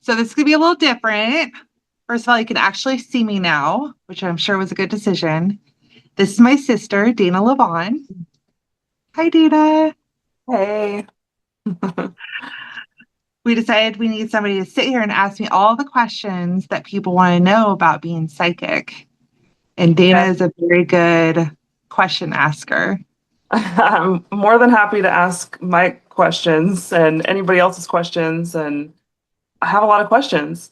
So this is gonna be a little different. First of all, you can actually see me now, which I'm sure was a good decision. This is my sister, Dana Lavonne. Hi, Dana. Hey. We decided we need somebody to sit here and ask me all the questions that people want to know about being psychic. And Dana Yes, is a very good question asker. I'm more than happy to ask my questions and anybody else's questions, and I have a lot of questions.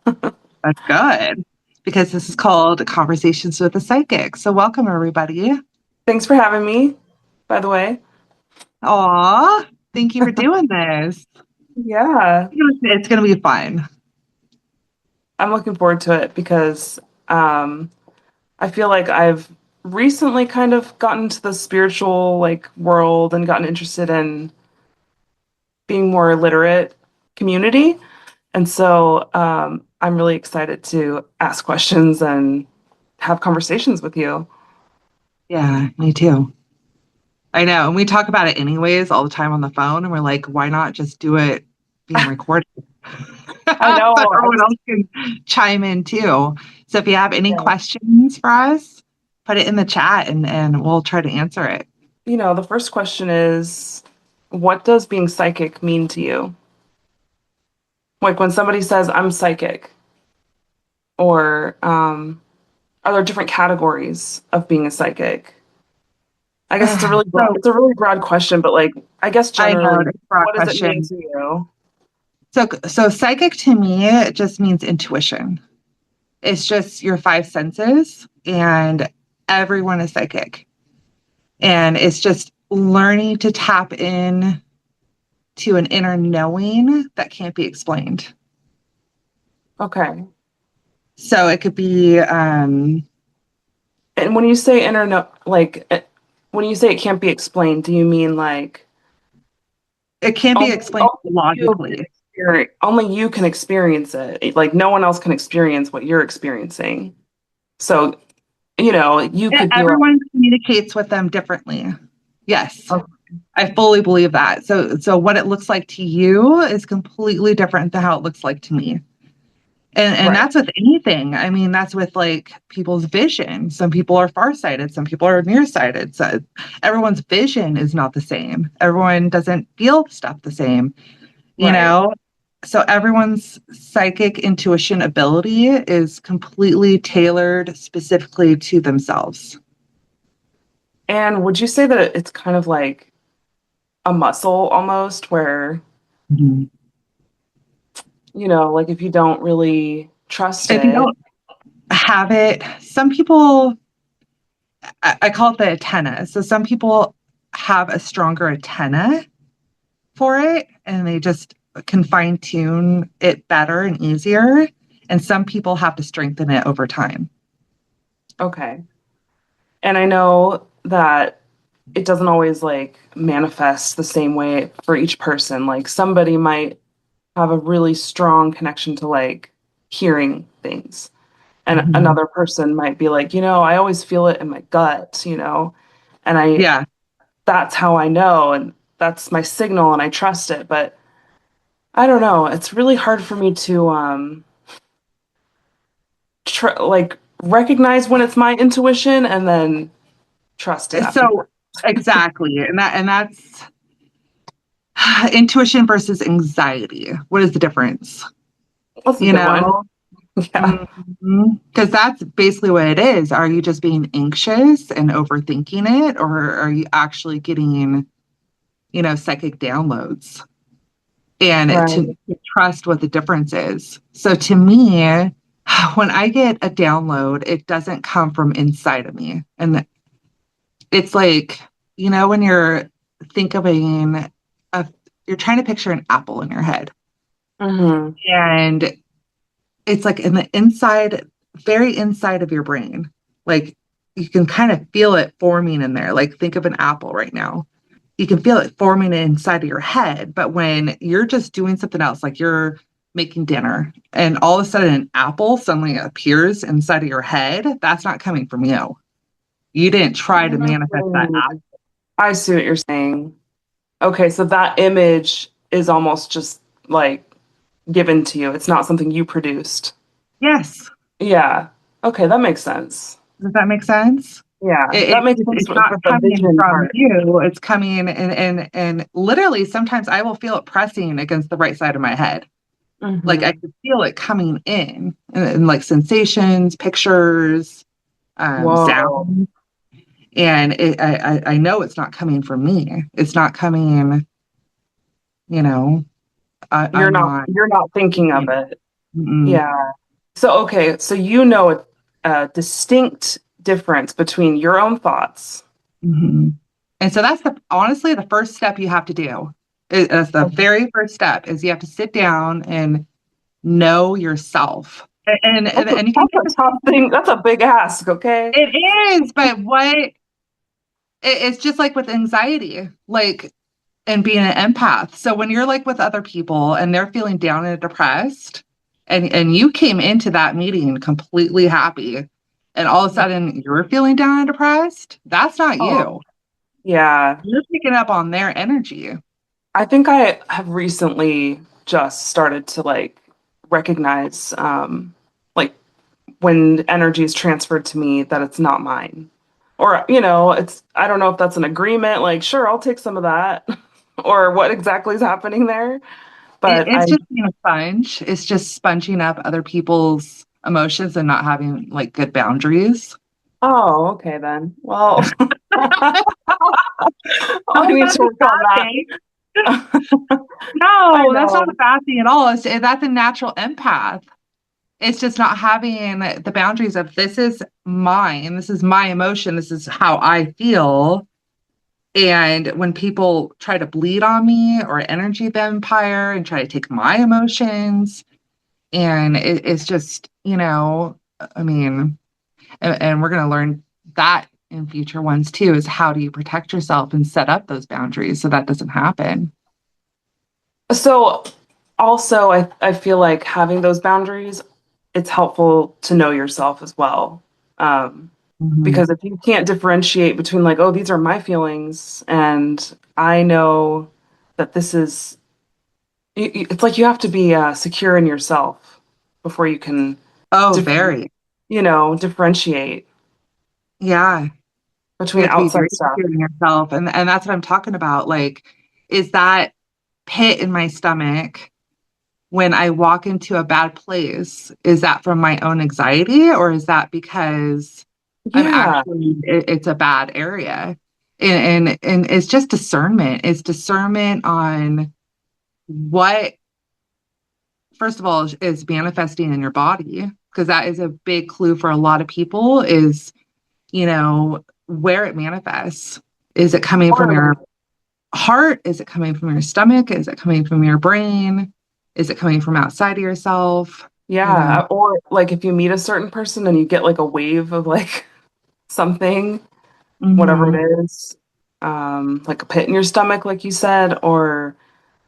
That's good because this is called Conversations with a Psychic. So welcome everybody. Thanks for having me, by the way. Aw, thank you for doing this. Yeah, It's going to be fun. I'm looking forward to it because um, I feel like I've recently kind of gotten to the spiritual world and gotten interested in being more literate community. And so I'm really excited to ask questions and have conversations with you. Yeah, me too. I know. And we talk about it anyways all the time on the phone. And we're like, why not just do it being recorded? I know. So everyone else can chime in too. So if you have any Yeah. questions for us, put it in the chat and we'll try to answer it. The first question is, what does being psychic mean to you? Like when somebody says, I'm psychic, or are there different categories of being a psychic? I guess So it's a really broad question, but I guess I know generally, it's a broad what does it mean question. to you? So psychic to me it just means intuition. It's just your five senses, and everyone is psychic. And it's just learning to tap in to an inner knowing that can't be explained. Okay. So it could be, And when you say inner, no, when you say it can't be explained, do you mean it can't be explained logically. only you can experience it? Like no one else can experience what you're experiencing. So, you could be like, Everyone communicates with them differently. Yes, oh, I fully believe that. So what it looks like to you is completely different than how it looks like to me. And right, that's with anything. I mean, that's with like people's vision. Some people are farsighted, some people are nearsighted. So everyone's vision is not the same. Everyone doesn't feel stuff the same, you right. know? So everyone's psychic intuition ability is completely tailored specifically to themselves. And would you say that it's kind of like a muscle almost where, Mhm. like if you don't really trust If you it, don't have it, some people, I call it the antenna. So some people have a stronger antenna for it and they just can fine tune it better and easier. And some people have to strengthen it over time. okay. And I know that it doesn't always manifest the same way for each person. Like somebody might have a really strong connection to hearing things. And Mhm. another person might be like, I always feel it in my gut, and Yeah. that's how I know, and that's my signal, and I trust it. But I don't know. It's really hard for me to recognize when it's my intuition and then trust it after So exactly. And that's intuition versus anxiety. What is the difference? that. That's a You good one. know? Yeah. Because that's basically what it is. Are you just being anxious and overthinking it, or are you actually getting, psychic downloads? And Right. to trust what the difference is. So to me, when I get a download, it doesn't come from inside of me. And it's like, when you're thinking of, you're trying to picture an apple in your head. Hmm. And it's like in the inside, very inside of your brain. Like you can kind of feel it forming in there. Like think of an apple right now. You can feel it forming inside of your head. But when you're just doing something else, like you're making dinner and all of a sudden an apple suddenly appears inside of your head, that's not coming from you. You didn't try to manifest that apple. I see what you're saying. Okay, so that image is almost just like given to you. It's not something you produced. Yes. Yeah. Okay, that makes sense. Does that make sense? Yeah, that makes sense It's with not the coming vision from part. you. It's coming and literally sometimes I will feel it pressing against the right side of my head. Like I Hmm. could feel it coming in and like sensations, pictures, Whoa. sound. And I know it's not coming from me. It's not coming, you know, I'm not. You're not thinking of it. Mm-mm, Yeah. So okay, so you know a distinct difference between your own thoughts. mhm. And so that's the honestly the first step you have to do. That's the very first step is you have to sit down and know yourself. And you can That's get a tough thing. That's a big ask, okay? it is, but it's just like with anxiety, like and being an empath. So when you're like with other people and they're feeling down and depressed, and you came into that meeting completely happy, and all of a sudden you're feeling down and depressed, that's not Oh, you. yeah. You're picking up on their energy. I think I have recently just started to like recognize like when energy is transferred to me that it's not mine. Or, it's I don't know if that's an agreement, like sure, I'll take some of that or what exactly is happening there. But It's just being a sponge. It's just sponging up other people's emotions and not having like good boundaries. oh, okay then. Well, No, I need that's to a work on bad that. thing. I No, that's not a know. bad thing at all. That's a natural empath. It's just not having the boundaries of this is mine, this is my emotion, this is how I feel. And when people try to bleed on me or energy vampire and try to take my emotions, and it's just, I mean, and we're going to learn that in future ones too, is how do you protect yourself and set up those boundaries so that doesn't happen? So also I feel like having those boundaries, it's helpful to know yourself as well. Um, Mhm. because if you can't differentiate between like, oh, these are my feelings and I know that this is it's like you have to be secure in yourself before you can Oh, different, very. differentiate Yeah. You between have to be outside very stuff. secure in yourself. And that's what I'm talking about. Like, is that pit in my stomach when I walk into a bad place, is that from my own anxiety or is that because I'm Yeah. actually it's a bad area? And it's just discernment. It's discernment on what, first of all, is manifesting in your body, because that is a big clue for a lot of people is, where it manifests. Is it coming from your Or heart? Is it coming from your stomach? Is it coming from your brain? Is it coming from outside of yourself? You know? yeah, or like if you meet a certain person and you get like a wave of like something, whatever Hmm. it is, like a pit in your stomach, like you said, or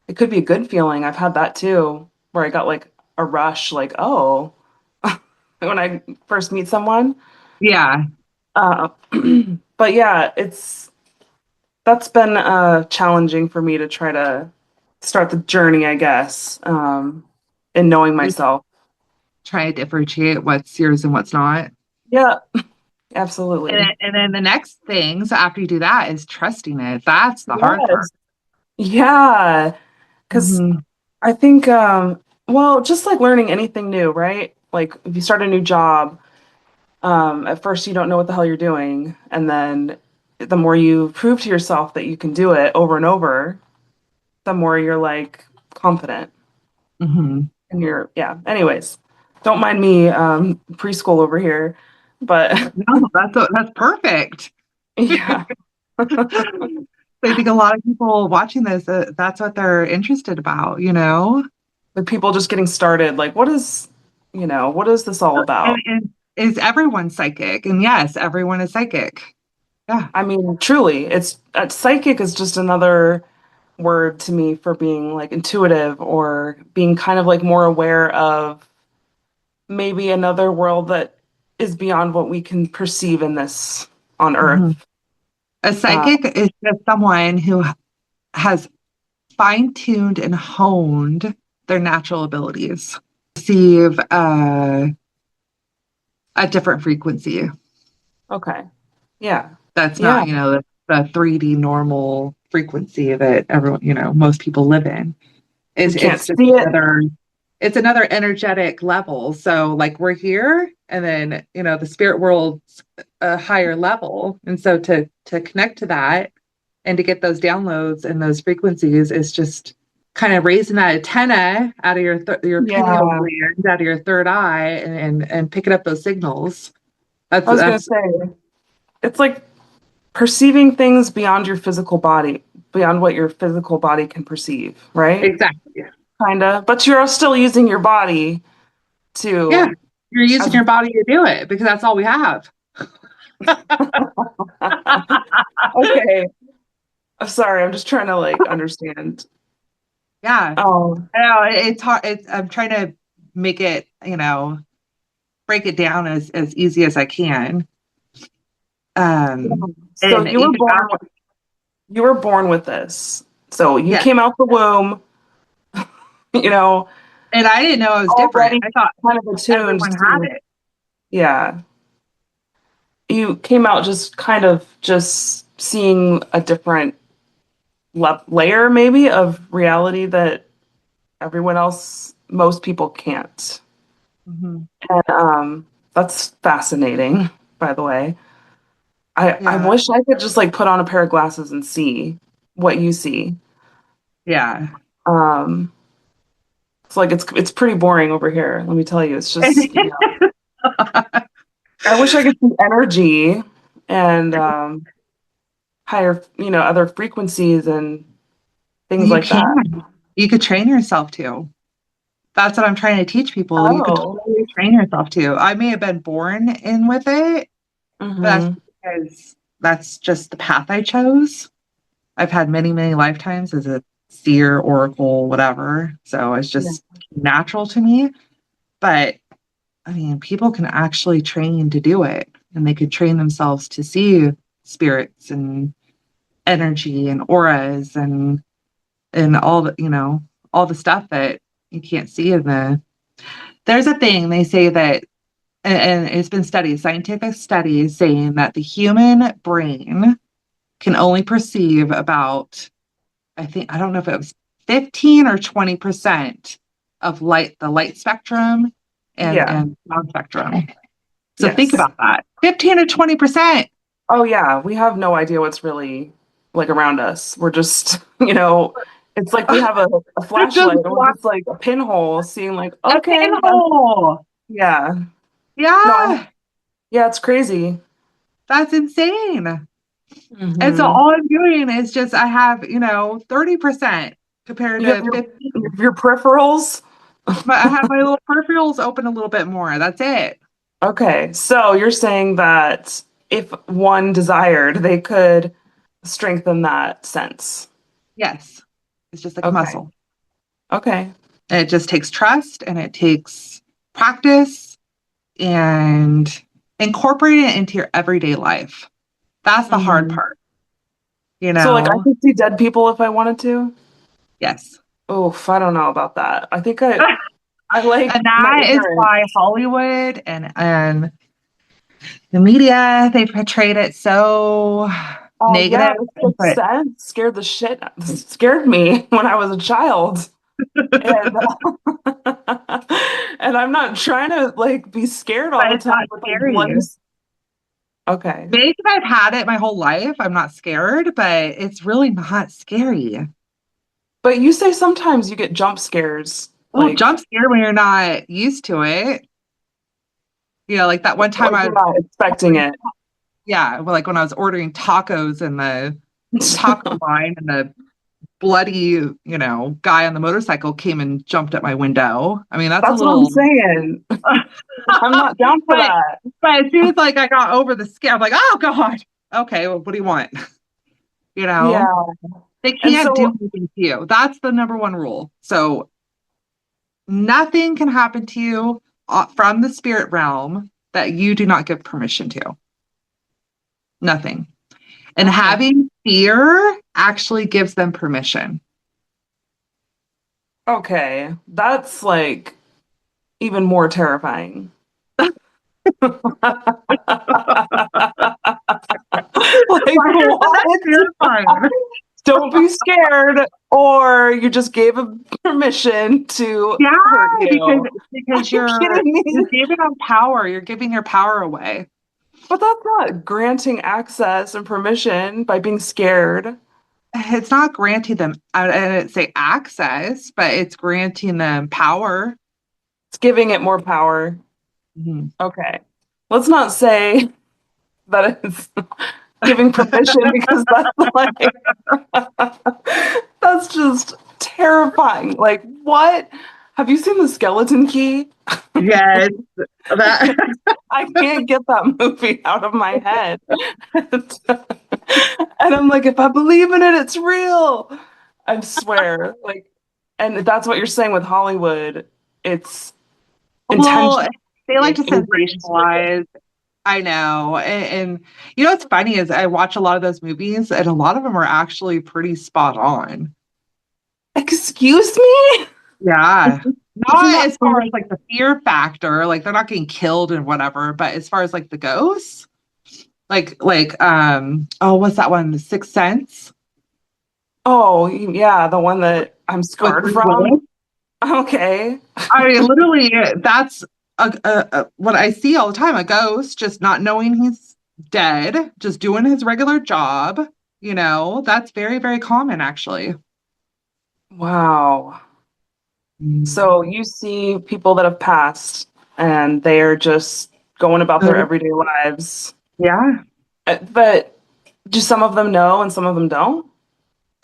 it could be a good feeling. I've had that too, where I got like a rush, like, oh, when I first meet someone. Yeah. Uh, but yeah, that's been challenging for me to try to start the journey, I guess, in knowing Just myself. try to differentiate what's yours and what's not. Yeah, And absolutely. and then the next thing, so after you do that, is trusting it. That's the hard part. Yes. Yeah, because Hmm. I think, well, just like learning anything new, right? Like if you start a new job, at first you don't know what the hell you're doing, and then the more you prove to yourself that you can do it over and over, the more you're like confident. Hmm. And you're, yeah. Anyways, don't mind me, preschool over here, but No, that's perfect. yeah, So I think a lot of people watching this, that's what they're interested about. like people just getting started. Like, what is this all And, about? and is everyone psychic? And yes, everyone is psychic. Yeah. I mean, truly, it's psychic is just another word to me for being like intuitive or being kind of like more aware of maybe another world that is beyond what we can perceive in this on Earth. Mhm. A Uh, psychic is just someone who has fine-tuned and honed. their natural abilities, receive a different frequency. Okay. Yeah. That's Yeah. not, the 3D normal frequency that everyone, most people live in. We can't It's just see it. another energetic level. So like we're here and then, the spirit world's a higher level. And so to connect to that and to get those downloads and those frequencies is just kind of raising that antenna out of your pineal Yeah. gland, out of your third eye and picking up those signals. I was gonna That's say it's like perceiving things beyond your physical body, beyond what your physical body can perceive, right? exactly. Kinda. But you're still using your body Yeah. to You're using as your body to do it because that's all we have. okay. I'm sorry, I'm just trying to like understand. Yeah. Oh, I know it's hard. I'm trying to make it, break it down as easy as I can. so And even after, you were born with this. So you yeah. came out the womb, you know, And I didn't know I was different. already I thought kind of attuned everyone had to, it. yeah. You came out just kind of just seeing a different layer maybe of reality that everyone else, most people can't. Hmm. And that's fascinating, by the way. I Yeah. wish I could just like put on a pair of glasses and see what you see. Yeah. Um, it's like it's pretty boring over here. Let me tell you, it's just I wish I could see energy and higher, other frequencies and things You like can. that. You could train yourself to. That's what I'm trying to teach people. You could Oh, totally train yourself to. I may have been born in with it, but that's hmm, because that's just the path I chose. I've had many, many lifetimes as a seer, oracle, whatever. So it's yeah. just natural to me. But I mean, people can actually train to do it, and they could train themselves to see spirits and energy and auras and all the stuff that you can't see in the. There's a thing they say that, and it's been studied, scientific studies saying that the human brain can only perceive about, I don't know if it was 15 or 20% of the light spectrum Yeah. and sound spectrum. So think Yes. about that. 15 to 20%. Oh yeah, we have no idea what's really like around us. We're just, it's like we have a Just flashlight and we're just like a pinhole seeing like, a okay, pinhole. yeah. No, Yeah, yeah, it's crazy. that's insane. And so Hmm. all I'm doing is just I have, 30% compared You have to 50. your peripherals. But I have my little peripherals open a little bit more. That's it. Okay, so you're saying that if one desired, they could strengthen that sense. Yes. It's just like a Okay. muscle. Okay. And it just takes trust and it takes practice and incorporating it into your everyday life. That's the hard Hmm. part, So like I could see dead people if I wanted to. Yes. Oof, I don't know about that. I think I like And my that is ignorance. why Hollywood and the media, they portrayed it so Oh yeah, negative The and Sixth Sense scared me when I was a child. And and I'm not trying to like be scared all but the it's time not with like scary. bloody. Okay. Maybe if I've had it my whole life, I'm not scared, but it's really not scary. But you say sometimes you get jump scares, Well, like jump scare when you're not used to it. Like that one time you're not expecting it. yeah, well, like when I was ordering tacos in the taco line and the bloody, guy on the motorcycle came and jumped at my window. I mean, that's a That's what I'm little, saying. I'm not down for but that. as soon as like I got over the scare, I'm like, oh God, okay, well, what do you want? You know, Yeah. they And can't do so anything to you. That's the number one rule. So nothing can happen to you from the spirit realm that you do not give permission to. Nothing. And okay. having fear actually gives them permission. Okay, that's like even more terrifying. Like Why is that what? terrifying? Don't be scared, or you just gave him permission to Yeah, hurt because you. Are because you kidding you're me? giving them power. You're giving your power away. But that's not granting access and permission by being scared. It's not granting them, I didn't say access, but it's granting them power. It's giving it more power. Mhm. Okay. Let's not say that it's giving permission because that's like that's just terrifying. Like what? Have you seen the Skeleton Key? Yes, that I can't get that movie out of my head. And I'm like, if I believe in it, it's real. I swear. Like, and that's what you're saying with Hollywood. It's well, intentionally they like to ingrained. sensationalize. I know. And you know what's funny is I watch a lot of those movies and a lot of them are actually pretty spot on. Excuse me? Yeah. Did you Not not as far as believe? like the fear factor, like they're not getting killed and whatever, but as far as like the ghosts, oh, what's that one? The Sixth Sense Oh, yeah, the one that I'm with scarred Bruce from. Willis. Okay. I mean, literally, that's what I see all the time, a ghost just not knowing he's dead, just doing his regular job. That's very, very common, actually. Wow. Mm. So you see people that have passed and they're just going about their So, everyday lives. yeah, But do some of them know and some of them don't?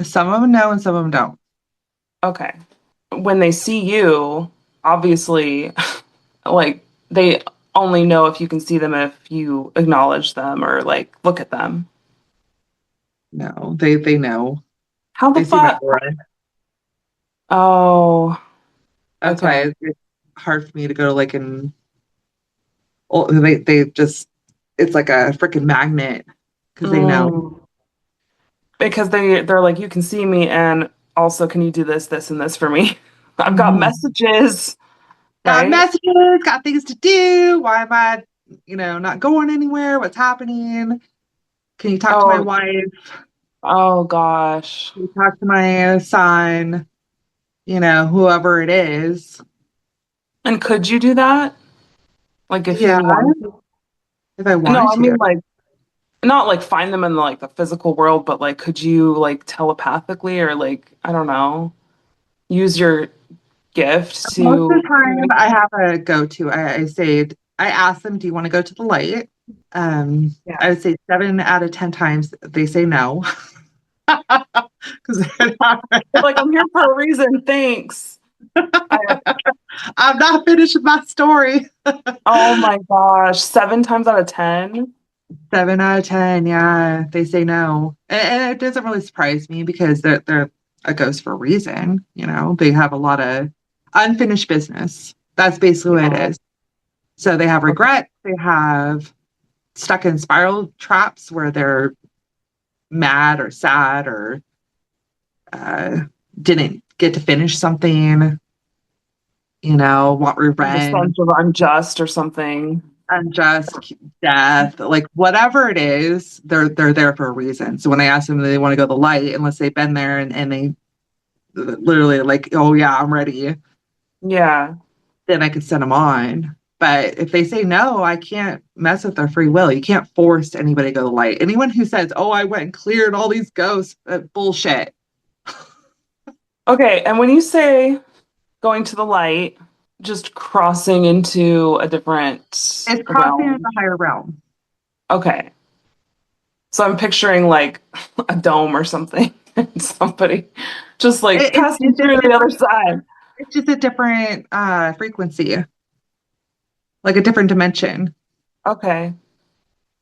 some of them know and some of them don't. Okay. When they see you, obviously, like they only know if you can see them if you acknowledge them or like look at them. No, they know. How the They see my fuck? aura. Oh, That's why okay. it's hard for me to go like they just it's like a freaking magnet because they know. Mm. Because they're like, you can see me and also can you do this, this, and this for me? I've got Mhm. messages, Got right? messages, got things to do. Why am I, not going anywhere? What's happening? Can you talk to my Oh, wife? oh gosh. Can you talk to my son? Whoever it is. And could you do that? Like if Yeah, you wanted to? if I No, wanted I to. mean like not like find them in like the physical world, but like could you like telepathically or like I don't know, use your gift Most of to the time, I communicate? have a go-to. I ask them, "Do you want to go to the light?" Yeah. I would say 7 out of 10 times they say no because They're like, I'm here for a reason, thanks. I, I'm not finished with my story. oh my gosh, 7 times out of 10? 7 out of 10, yeah, they say no, and it doesn't really surprise me because they're a ghost for a reason. They have a lot of unfinished business. That's basically what it Yeah. is. So they have Okay. regret. They have stuck in spiral traps where they're mad or sad or uh, didn't get to finish something. Want Like a revenge, sense of unjust or something. unjust death, like whatever it is, they're there for a reason. So when I ask them if they want to go to the light, unless they've been there and they literally like, oh yeah, I'm ready, Yeah. then I can send them on. But if they say no, I can't mess with their free will. You can't force anybody to go to the light. Anyone who says, "Oh, I went and cleared all these ghosts," bullshit. Okay, and when you say going to the light, just crossing into a different It's crossing into realm. the higher realm. Okay. So I'm picturing like a dome or something and somebody just like It's passing just a through the other different. side. It's just a different frequency, like a different dimension. Okay.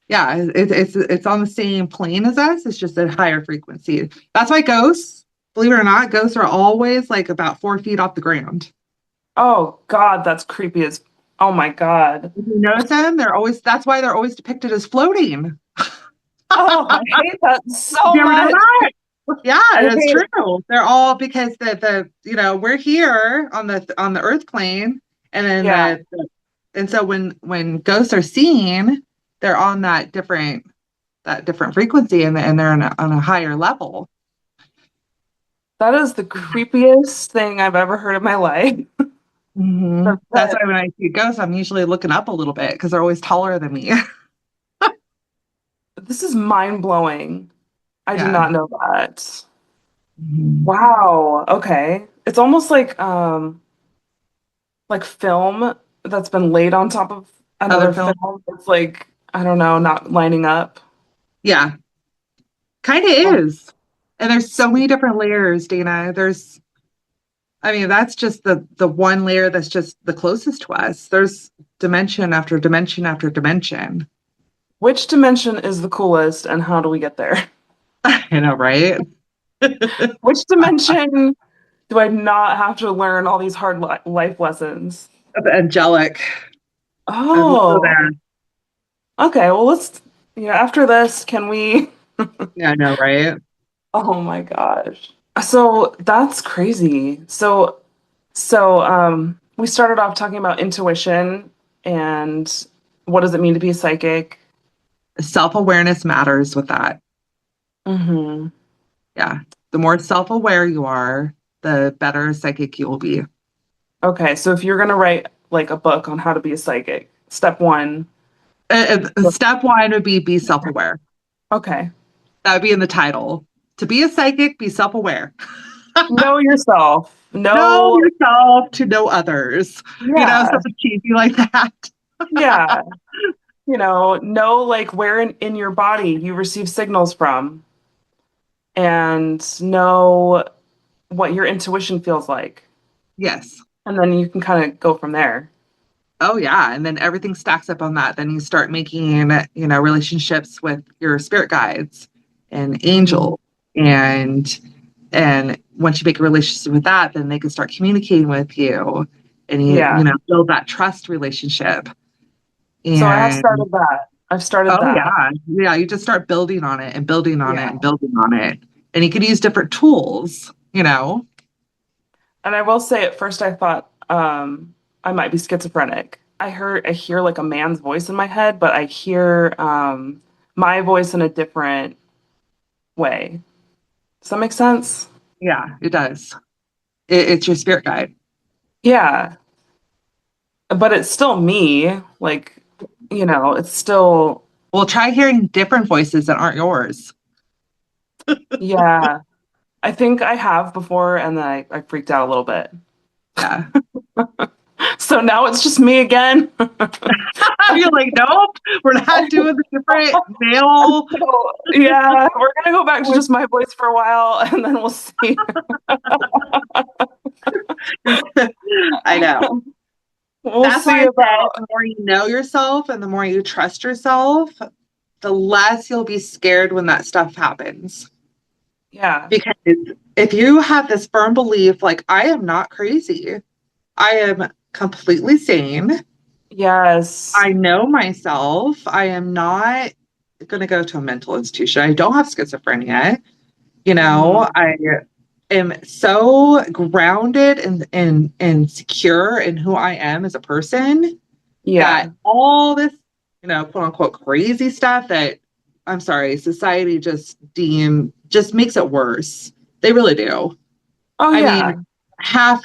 Yeah, it's on the same plane as us. It's just a higher frequency. That's why ghosts, believe it or not, ghosts are always like about 4 feet off the ground. Oh God, that's creepy as oh my God. If you notice them, that's why they're always depicted as floating. Oh, I hate that Have so you ever done much. that? Yeah, I that's hate true. They're all because we're here on the earth plane, and then yeah, and so when ghosts are seen, they're on that different frequency, and they're on a higher level. that is the creepiest thing I've ever heard in my life. That's That why when I see ghosts, I'm usually looking up a little bit because they're always taller than me. this is mind blowing. I did Yeah. not know that. Mhm. Wow. Okay. It's almost like film that's been laid on top of Other another film. film. It's like, I don't know, not lining up. Yeah, kind of Oh, is. And there's so many different layers, Dana. I mean, that's just the one layer that's just the closest to us. There's dimension after dimension after dimension. which dimension is the coolest and how do we get there? I know, right? Which dimension do I not have to learn all these hard life lessons? Angelic. We'll go Oh, there. okay. Well, after this, can we? Yeah, I know, right? Oh my gosh. So that's crazy. So we started off talking about intuition and what does it mean to be a psychic? Self-awareness matters with that. Hmm. Yeah. The more self-aware you are, the better psychic you will be. Okay, so if you're gonna write like a book on how to be a psychic, step one. Step one would be self-aware. Okay. That would be in the title. To be a psychic, be self-aware. Know yourself. Know Know, yourself to know others. yeah, Something cheesy like that. yeah. Know like where in your body you receive signals from and know what your intuition feels like. Yes. And then you can kind of go from there. Oh yeah. And then everything stacks up on that. Then you start making, relationships with your spirit guides and Hmm. angels. And once you make a relationship with that, then they can start communicating with you and Yeah. build that trust relationship. So I have And started that. I've started oh that. yeah. Yeah, you just start building on it and building on it Yeah. and building on it. And you could use different tools. And I will say at first I thought I might be schizophrenic. I hear like a man's voice in my head, but I hear my voice in a different way. Does that make sense? Yeah, it does. It's your spirit guide. Yeah. But it's still me. Like, it's still, Well, try hearing different voices that aren't yours. yeah. I think I have before and then I freaked out a little bit. Yeah. So now it's just me again. You're like, nope, we're not doing the different male. So, yeah, we're gonna go back to just my voice for a while and then we'll see. I know. We'll That's why see I said about, the more you know yourself and the more you trust yourself, the less you'll be scared when that stuff happens. yeah. Because if you have this firm belief, like, I am not crazy, I am completely sane, Yes. I know myself, I am not going to go to a mental institution, I don't have schizophrenia, Hmm. I am so grounded and secure in who I am as a person that Yeah. all this, quote unquote crazy stuff that I'm sorry, society just makes it worse. They really do. Oh I yeah. mean, half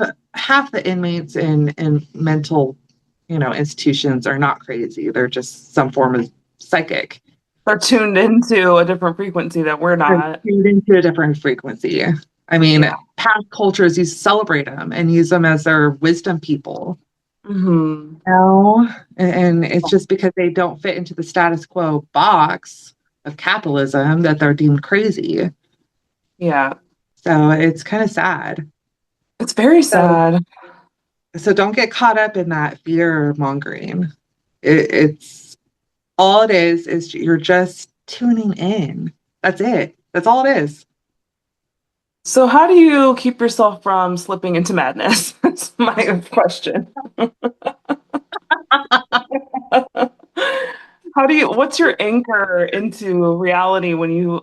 the inmates in mental, institutions are not crazy. They're just some form of psychic. They're tuned into a different frequency that we're They're not. tuned into a different frequency. I mean, Yeah. past cultures used to celebrate them and use them as their wisdom people. Hmm. No, and it's just because they don't fit into the status quo box of capitalism that they're deemed crazy. Yeah. So it's kind of sad. It's very So sad. so don't get caught up in that fear mongering. It's all it is you're just tuning in. That's it. That's all it is. So how do you keep yourself from slipping into madness? That's my question. What's your anchor into reality when you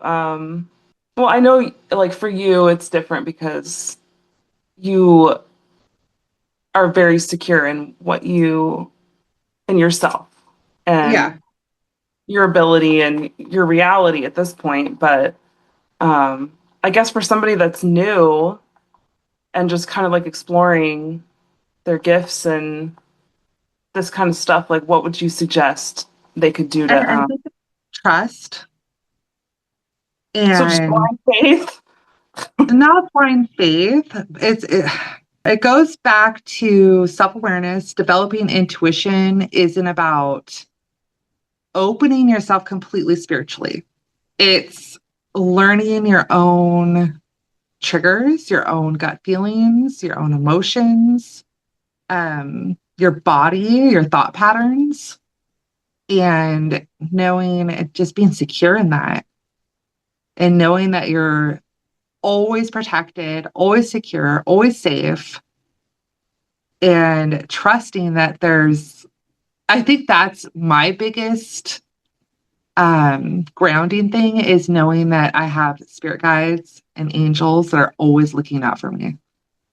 Well, I know like for you it's different because you are very secure in what you in yourself Yeah. and your ability and your reality at this point. But I guess for somebody that's new and just kind of like exploring their gifts and this kind of stuff, like what would you suggest they could do And to I think trust so just and blind faith? not blind faith. It goes back to self-awareness. Developing intuition isn't about opening yourself completely spiritually. It's learning your own triggers, your own gut feelings, your own emotions, your body, your thought patterns, and knowing just being secure in that and knowing that you're always protected, always secure, always safe, and trusting that I think that's my biggest grounding thing is knowing that I have spirit guides and angels that are always looking out for me.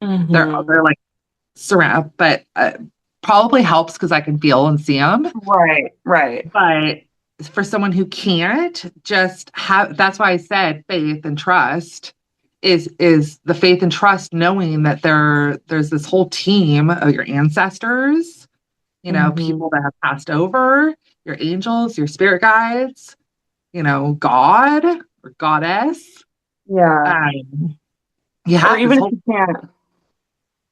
Hmm. They're like surround, but probably helps because I can feel and see them. Right, right. But for someone who can't, just have that's why I said faith and trust is the faith and trust knowing that there's this whole team of your ancestors, Hmm. people that have passed over, your angels, your spirit guides, God or goddess. Yeah. Um, you Or have this even if whole you can't,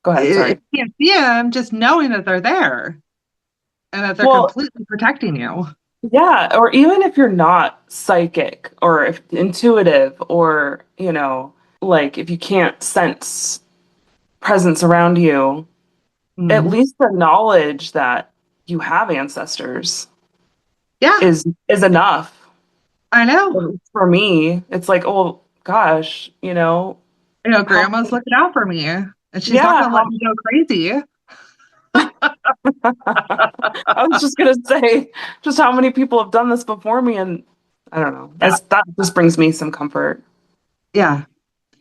go ahead, if sorry. you can't see them, just knowing that they're there and that they're Well, completely protecting you. yeah, or even if you're not psychic or if intuitive or, like if you can't sense presence around you, at Mm. least the knowledge that you have ancestors Yeah, is enough. I know. For me, it's like, oh gosh, how Grandma's looking out for me and she's not yeah, going to let me go crazy. I was just gonna say just how many people have done this before me, and I don't know. Yeah. That just brings me some comfort. Yeah.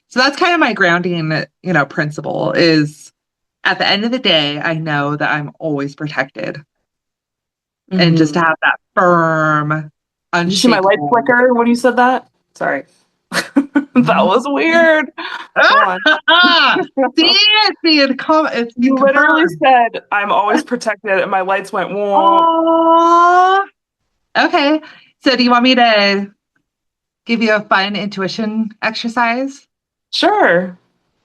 So that's kind of my grounding, principle is at the end of the day, I know that I'm always protected and just to Hmm. have that firm, Did you see my light unshakable. flicker when you said that? Sorry. That was weird. Hold on. See it, see it, it's been You literally confirmed. said I'm always protected, and my lights went whoa. Oh, okay. So do you want me to give you a fun intuition exercise? Sure.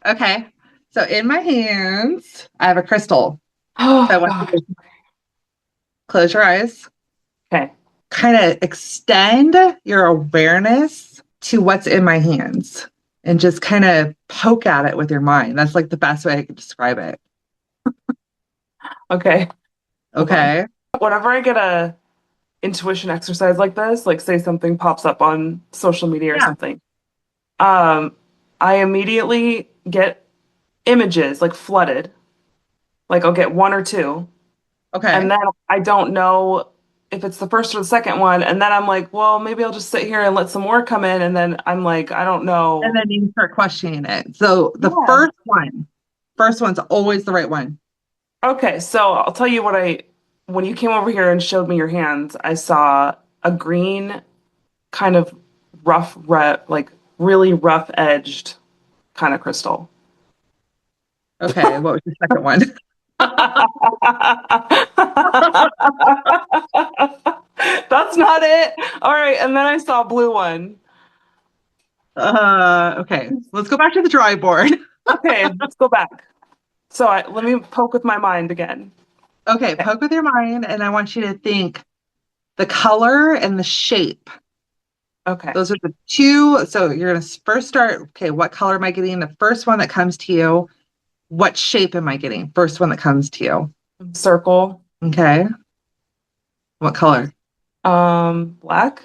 Okay. So in my hands, I have a crystal. So I Oh want you gosh. to close your eyes, Okay. kind of extend your awareness to what's in my hands and just kind of poke at it with your mind. That's like the best way I could describe it. Okay. Hold on. Okay. Whenever I get a intuition exercise like this, like say something pops up on social media or Yeah. something, um, I immediately get images like flooded. Like I'll get one or two, and Okay. then I don't know if it's the first or the second one, and then I'm like, well, maybe I'll just sit here and let some more come in, and then I'm like, I don't And know. then you start questioning it. So the Yeah. first one's always the right one. Okay, so I'll tell you when you came over here and showed me your hands, I saw a green kind of like really rough edged kind of crystal. Okay. What was the second one? That's not it. All right, and then I saw a blue one. Okay. Let's go back to the drawing board. Okay, let's go back. So let me poke with my mind again. Okay. Okay. Poke with your mind, and I want you to think the color and the shape. Okay. Those are the two. So you're going to first start. Okay. What color am I getting? The first one that comes to you. What shape am I getting? First one that comes to you. Circle. Okay. What color? Black.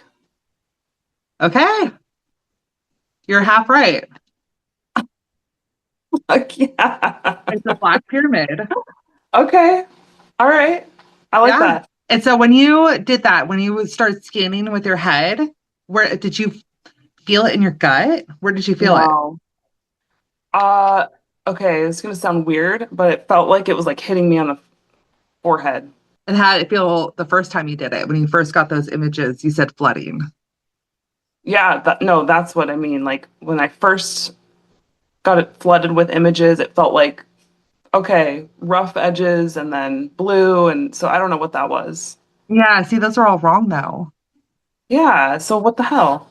Okay. You're half right. Yeah. It's a black pyramid. Okay. All right. I like Yeah. that. And so when you did that, when you started scanning with your head, where did you feel it in your gut? Where did you feel it? No. Uh, okay, it's gonna sound weird, but it felt like it was like hitting me on the forehead. And how did it feel the first time you did it? When you first got those images, you said flooding. Yeah, no, that's what I mean. Like when I first got it flooded with images, it felt like, okay, rough edges and then blue. And so I don't know what that was. Yeah, see, those are all wrong though. Yeah, so what the hell?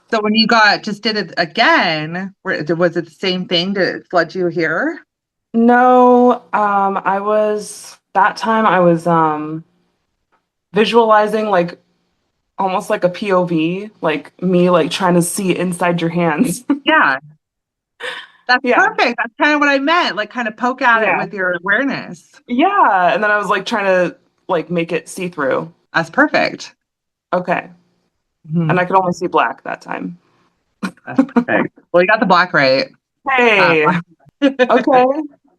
So when you got just did it again, was it the same thing? Did it flood you here? No, that time I was visualizing like almost like a POV, like me like trying to see inside your hands. Yeah, that's Yeah. perfect. That's kind of what I meant. Like kind of poke at it Yeah. with your awareness. Yeah. And then I was like trying to like make it see through. That's perfect. Okay. And I Mhm. could only see black that time. That's perfect. Well, you got the black right. Hey, Black. okay.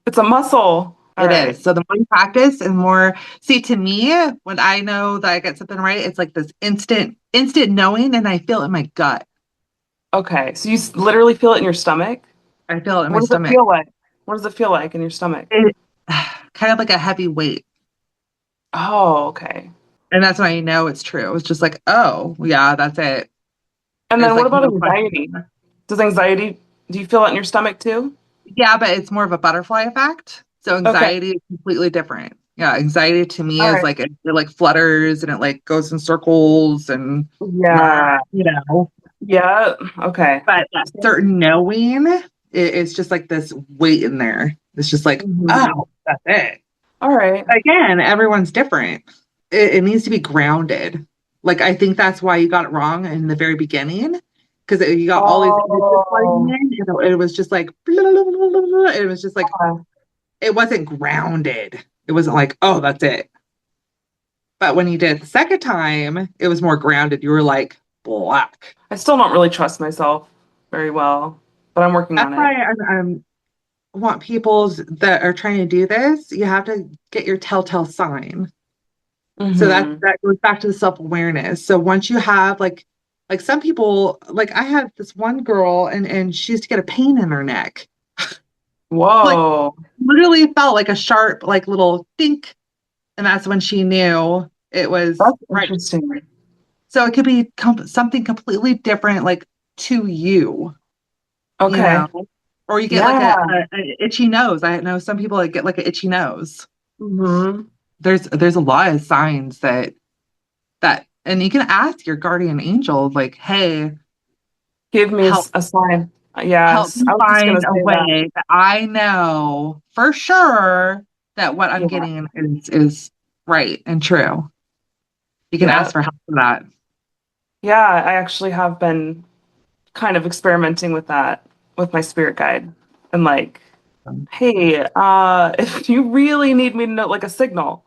It's a muscle. All It right. is. So the more you practice and more, see, to me, when I know that I get something right, it's like this instant knowing, and I feel it in my gut. Okay. So you literally feel it in your stomach? I feel it in my What does it stomach. feel like? What does it feel like in your stomach? It, kind of like a heavy weight. Oh, okay. And that's when I know it's true. It's just like, oh, yeah, that's it. And There's then what like about no question. anxiety? Does anxiety, do you feel it in your stomach too? Yeah, but it's more of a butterfly effect. So Okay. anxiety is completely different. Yeah, anxiety to me All is right. like it like flutters and it like goes in circles and Yeah. you know. Yeah. Okay. But that certain knowing is just like this weight in there. It's just like, Mhm. oh, that's it. All right. Again, everyone's different. It needs to be grounded. Like I think that's why you got it wrong in the very beginning, because you got all these images flooding Oh, in. It was just like blah, blah, blah, blah, blah. It was just like okay. it wasn't grounded. It wasn't like, oh, that's it. But when you did it the second time, it was more grounded. You were like black. I still don't really trust myself very well, but I'm working That's on it. why I want people that are trying to do this. You have to get your telltale sign. So Hmm. that goes back to the self-awareness. So once you have like some people, like I had this one girl and she used to get a pain in her neck. Like Whoa. literally felt like a sharp, like little think. And that's when she knew it was That's right. interesting. So it could be something completely different, like to you, you Okay. know, or you get like Yeah. a itchy nose. I know some people that get like an itchy nose. Hmm. There's a lot of signs and you can ask your guardian angel, like, hey, Give me help a sign. help Yes. me I was just find gonna a say that. way that I know for sure that what I'm Yeah. getting is right and true. You can ask Yeah. for help for that. Yeah. I actually have been kind of experimenting with that with my spirit guide and like, hey, if you really need me to know, like a signal,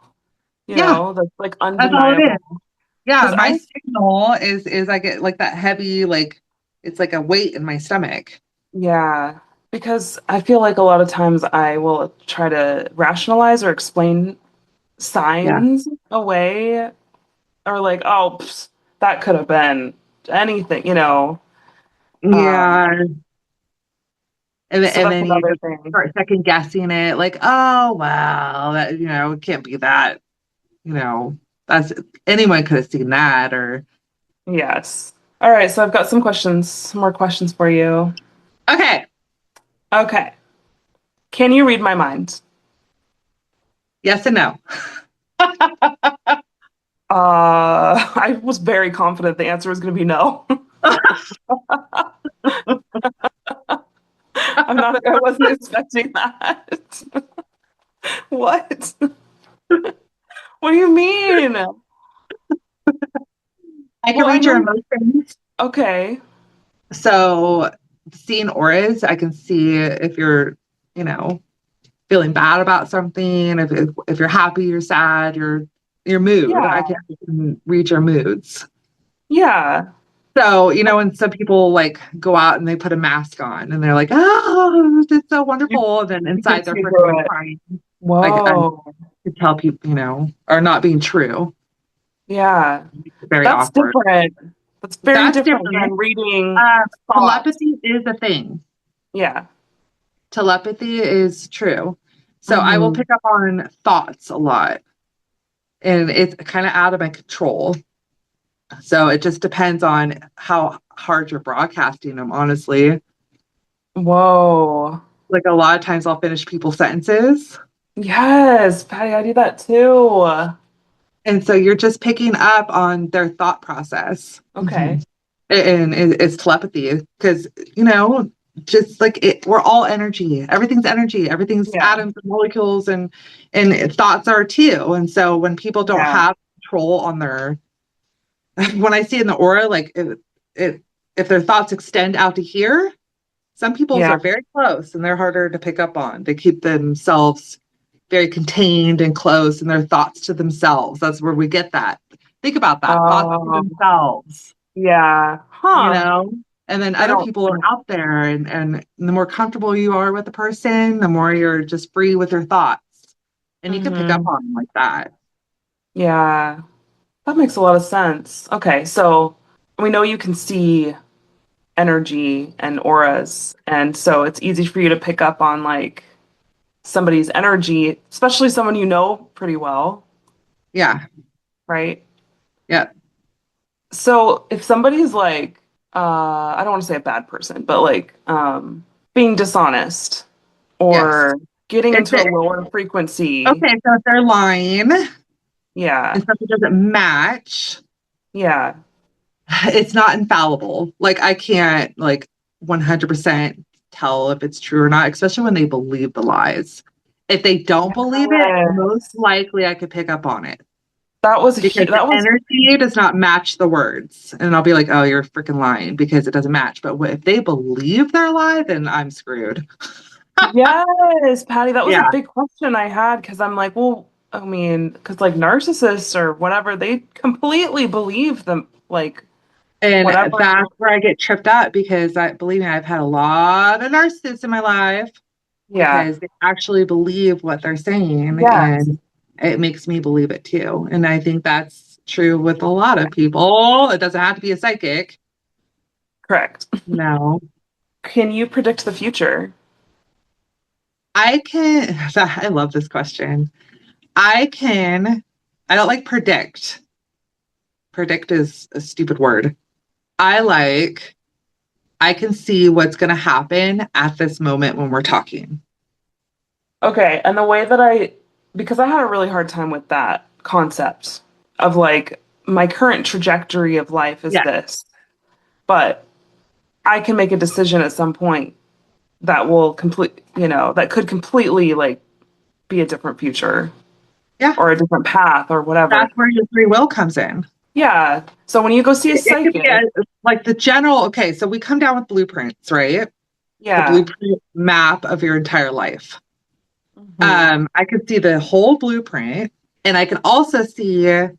Yeah, that's like that's all it is. undeniable. Yeah, Because my signal is I get like that heavy, like it's like a weight in my stomach. yeah, because I feel like a lot of times I will try to rationalize or explain Yeah. signs away, or like, oh, that could have been anything. Um, Yeah. so And that's then you another just thing. start second guessing it, like, oh well, that it can't be that, that's anyone could have seen that or Yes. All right, so I've got some more questions for you. okay, Okay. Can you read my mind? yes and no. I was very confident the answer was going to be no. I wasn't expecting that. What? What do you mean? I can Well, I read your know. emotions. Okay. So seeing auras, I can see if you're, you know, feeling bad about something, if you're happy, you're sad, your mood. Yeah. I can read your moods. Yeah. So, when some people like go out and they put a mask on and they're like, oh, it's so You, wonderful. And then you can inside they're see freaking through it. crying. I Whoa. could tell people, are not being true. Yeah. Very That's awkward. different. That's very That's different different. than reading thoughts. Telepathy is a thing. Yeah. Telepathy is true. So I will Hmm. pick up on thoughts a lot, and it's kind of out of my control. So it just depends on how hard you're broadcasting them, honestly. Whoa. Like a lot of times I'll finish people's sentences. Yes, Patty, I do that too. And so you're just picking up on their thought process. Okay. And it's telepathy because, you know, just like we're all energy. Everything's energy. Everything's Yeah. atoms and molecules and thoughts are too. And so when people don't Yeah. have control on their, when I see in the aura, like if their thoughts extend out to here, some people's Yeah. are very close and they're harder to pick up on. They keep themselves very contained and close in their thoughts to themselves. That's where we get that. Think about that. Thoughts to Oh, themselves, yeah. you Huh. know? And then I other don't. people are out there and the more comfortable you are with the person, the more you're just free with your thoughts. And you can pick up Hmm. on them like that. Yeah. That makes a lot of sense. Okay, so we know you can see energy and auras, and so it's easy for you to pick up on like somebody's energy, especially someone you know pretty well, Yeah. right? Yeah. So if somebody's like, I don't want to say a bad person, but like being dishonest Yes. or getting If into a they lower frequency, okay, so if they're lying and yeah, something doesn't match, yeah, it's not infallible. Like I can't like 100% tell if it's true or not, especially when they believe the lies. If they don't believe it, most yes. likely I could pick up on it because the That was energy does not match the words. And I'll be like, oh, you're freaking lying because it doesn't match. But if they believe they're lying, then I'm screwed. Yes, Patty, that was a Yeah. big question I had because I'm like, well, I mean, because like narcissists or whatever, they completely believe them, like And whatever. that's where I get tripped up because I believe me, I've had a lot of narcissists in my life Yeah. because they actually believe what they're saying Yes. and it makes me believe it too. And I think that's true with a lot of people. It doesn't have to be a psychic. Correct. No. Can you predict the future? I can I love this question. I can I don't like predict. Predict is a stupid word. I like I can see what's going to happen at this moment when we're talking. Okay, and the way that because I had a really hard time with that concept of like my current trajectory of life is Yeah. this, but I can make a decision at some point that will that could completely like be a different future Yeah. or a different path or whatever. That's where your free will comes in. Yeah. So when you go see a It could be psychic, like the general, okay, so we come down with blueprints, right? The yeah. blueprint map of your entire life. Hmm. I could see the whole blueprint, and I could also see a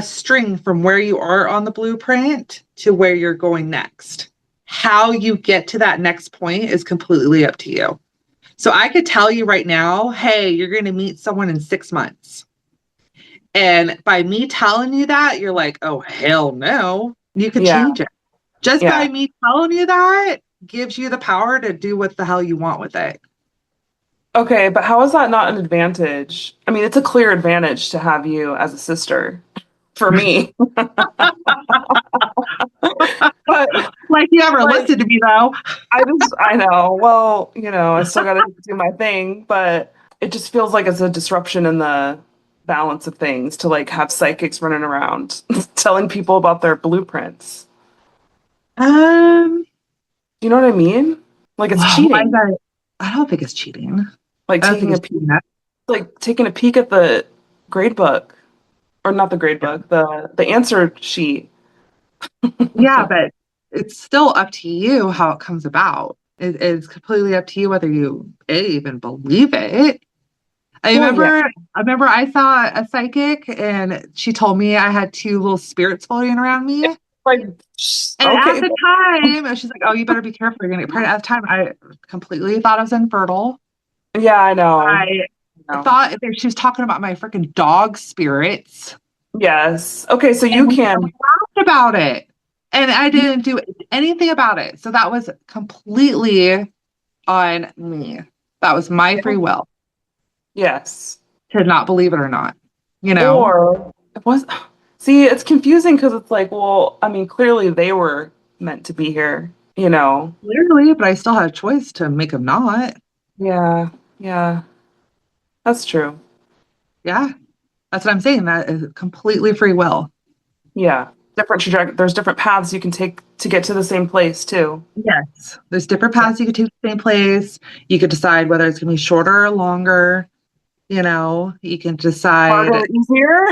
string from where you are on the blueprint to where you're going next. How you get to that next point is completely up to you. So I could tell you right now, hey, you're going to meet someone in 6 months. And by me telling you that, you're like, oh, hell no. You could Yeah. change it. Just by Yeah. me telling you that gives you the power to do what the hell you want with it. Okay, but how is that not an advantage? I mean, it's a clear advantage to have you as a sister for me. But Like you ever like listen to me though. I know. Well, I still got to do my thing, but it just feels like it's a disruption in the balance of things to like have psychics running around telling people about their blueprints. Um, Do you know what I mean? Like it's why is cheating. that? I don't think it's cheating. Like I don't think taking a it's peek, cheating. like taking a peek at the grade book, or not the grade book, the answer sheet. Yeah, but it's still up to you how it comes about. It's completely up to you whether you even believe it. I Well, yeah. remember I remember I saw a psychic and she told me I had two little spirits floating around me. Like, And at okay. the time, she's like, "Oh, you better be careful. You're gonna get pregnant." At the time, I completely thought I was infertile. Yeah, I know. I I know. thought that she was talking about my freaking dog spirits. Yes. Okay, so And you we can. laughed about it. And I didn't do anything about it. So that was completely on me. That was my free will Yes. to not believe it or not, you know? Or it was, see, it's confusing because it's like, well, I mean, clearly they were meant to be here, you know? Literally, but I still had a choice to make them not. Yeah. Yeah. That's true. Yeah, that's what I'm saying. That is completely free will. Yeah. Different trajectory. There's different paths you can take to get to the same place too. Yes. There's different Yeah. paths you could take to the same place. You could decide whether it's going to be shorter or longer. You know, you can Harder, decide easier.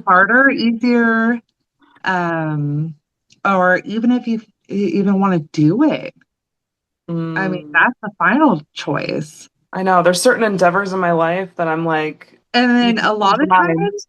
harder, easier, um, or even if you even want to do it. I mean, Mm, that's the final choice. I know. There's certain endeavors in my life that I'm like, And you then can a change lot your of mind. times,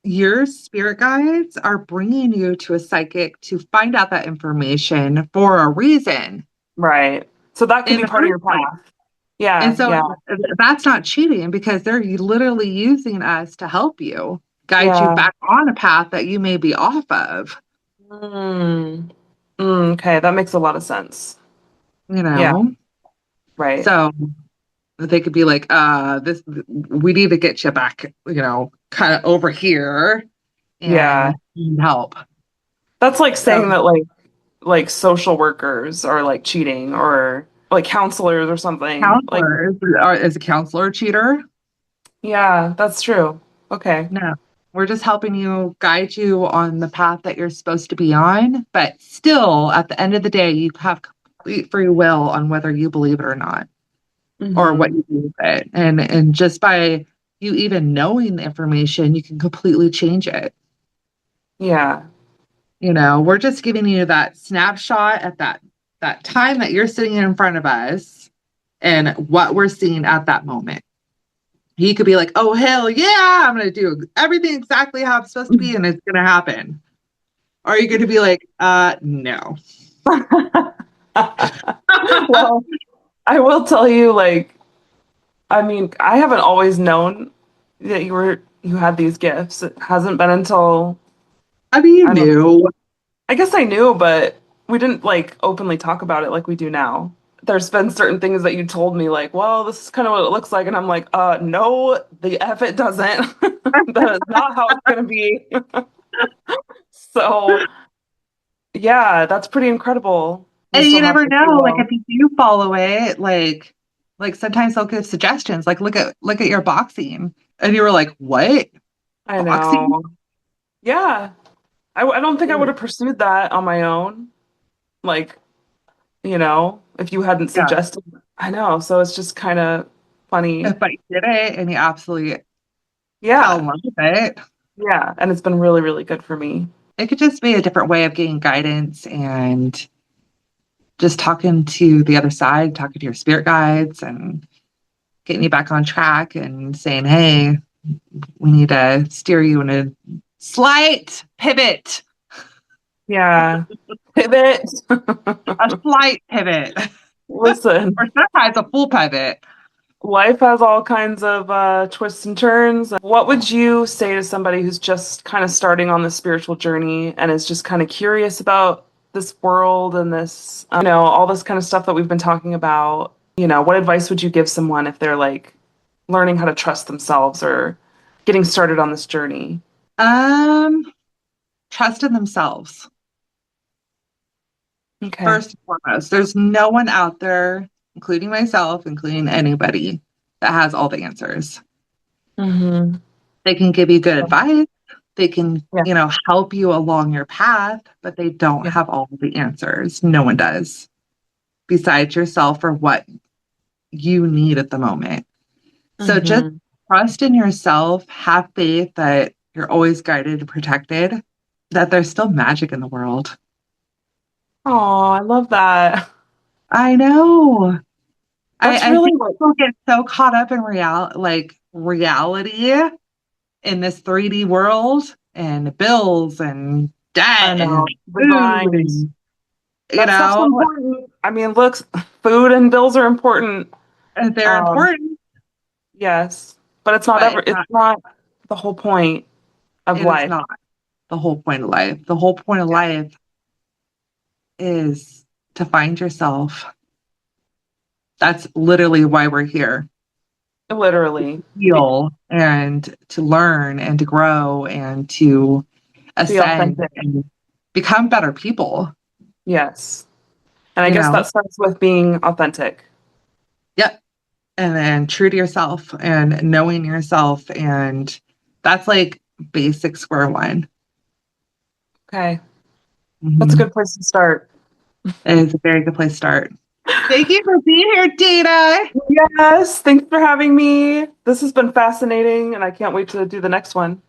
your spirit guides are bringing you to a psychic to find out that information for a reason Right. So that could in be the part of first your place. path. And Yeah. so Yeah. that's not cheating because they're literally using us to help you, guide you Yeah. back on a path that you may be off of, Mm, okay. That makes a lot of sense. you Yeah. know? Right. So they could be like, this, we need to get you back, kind of over here Yeah. and help. That's like So saying that like social workers are like cheating or like counselors or something. Like, is a counselor a cheater? yeah, that's true. Okay. No. We're just helping you guide you on the path that you're supposed to be on, but still, at the end of the day, you have complete free will on whether you believe it or not, or what Hmm. you do with it. And just by you even knowing the information, you can completely change it. Yeah. We're just giving you that snapshot at that time that you're sitting in front of us and what we're seeing at that moment. He could be like, "Oh hell yeah, I'm gonna do everything exactly how it's supposed to be, and it's gonna happen." Or are you gonna be like, no. Well, I will tell you, like, I mean, I haven't always known that you had these gifts. It hasn't been until I mean, you I don't know. knew. I guess I knew, but we didn't like openly talk about it like we do now. There's been certain things that you told me, like, well, this is kind of what it looks like, and I'm like, no, the F it doesn't. That is not how it's gonna be. So yeah, that's pretty incredible. You And you still have never the free know, like if will. you do follow it, like sometimes they'll give suggestions, like look at your boxing. And you were like, what? I Boxing? know. Yeah. I don't think I would have pursued that on my own. Like, if you hadn't Yeah. suggested. I know. So it's just kind of funny. If I did it and you absolutely fell in Yeah. love with it, Yeah. And it's been really, really good for me. it could just be a different way of getting guidance and just talking to the other side, talking to your spirit guides and getting you back on track and saying, hey, we need to steer you in a slight pivot, Yeah. Pivot. a slight pivot, Listen, or sometimes a full pivot. life has all kinds of twists and turns. What would you say to somebody who's just kind of starting on the spiritual journey and is just kind of curious about this world and this, all this kind of stuff that we've been talking about? What advice would you give someone if they're like learning how to trust themselves or getting started on this journey? Um, Trust in themselves. Okay. First and foremost, there's no one out there, including myself, including anybody, that has all the answers. Mm-hmm. They can give you good advice. They can, Yeah. help you along your path, but they don't Yeah. have all the answers. No one does, besides yourself or what you need at the moment. So just Mm-hmm. trust in yourself, have faith that you're always guided and protected, that there's still magic in the world. Oh, I love that. I know. That's I really think like, people get so caught up in reality in this 3D world and bills and I debt and know, the food grind. and That stuff's important. I mean, looks, food and bills are important. they're Um, important, yes, but it's not but ever, it's not the whole point. of It is life. not the whole point of life. The whole point of life is to find yourself. That's literally why we're here. Literally. Heal and to learn and to grow and to Be ascend authentic. and become better people. Yes. And I You guess that know, starts with being authentic. yep. And then true to yourself and knowing yourself. And that's like basic square one. Okay. That's a Mhm. good place to start. It is a very good place to start. Thank you for being here, Dana. Yes. Thanks for having me. This has been fascinating, and I can't wait to do the next one.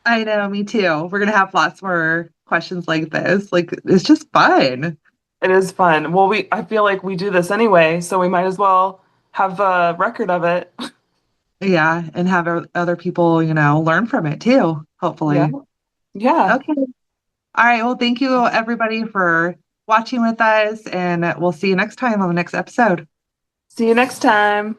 I know, me too. We're gonna have lots more questions like this. Like it's just fun. It is fun. Well, I feel like we do this anyway, so we might as well have a record of it. Yeah, and have other people, learn from it too, Yeah. hopefully. Yeah. Okay. All right. Well, thank you everybody for watching with us, and we'll see you next time on the next episode. See you next time.